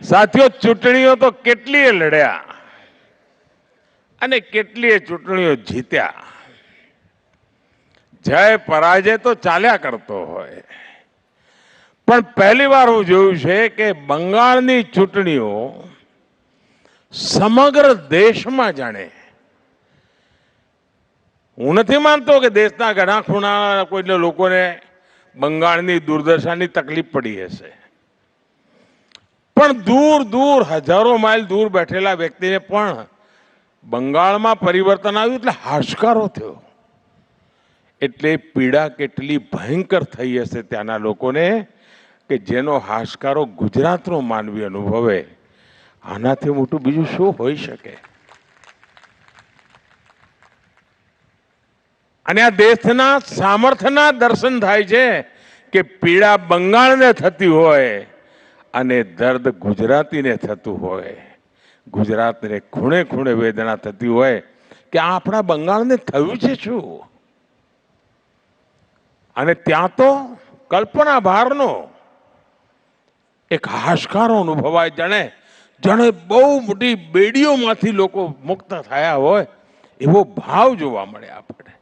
સાથીઓ, ચૂંટણીઓ તો કેટલીય લડ્યા અને કેટલીય ચૂંટણીઓ જીત્યા. જય પરાજય તો ચાલ્યા કરતો હોય, પણ પહેલી વાર હું જોયું છે કે બંગાળની ચૂંટણીઓ સમગ્ર દેશમાં જાણે, હું નથી માનતો કે દેશના ઘણા ખૂણા કોઈ લોકોને બંગાળની દુર્દશાની તકલીફ પડી હશે, પણ દૂર દૂર હજારો માઇલ દૂર બેઠેલા વ્યક્તિને પણ બંગાળમાં પરિવર્તન આવ્યું એટલે હાશકારો થયો. એટલે પીડા કેટલી ભયંકર થઈ હશે ત્યાંના લોકોને કે જેનો હાશકારો ગુજરાતનો માનવી અનુભવે. આનાથી મોટું બીજું શું હોઈ શકે? અને આ દેશના સામર્થ્યના દર્શન થાય છે કે પીડા બંગાળને થતી હોય અને દર્દ ગુજરાતીને થતું હોય, ગુજરાતને ખૂણે ખૂણે વેદના થતી હોય કે આપણા બંગાળને થયું છે શું? અને ત્યાં તો કલ્પના બહારનો એક હાશકારો અનુભવાય, જાણે જાણે બહુ મોટી બેડીઓમાંથી લોકો મુક્ત થયા હોય એવો ભાવ જોવા મળે આપણે.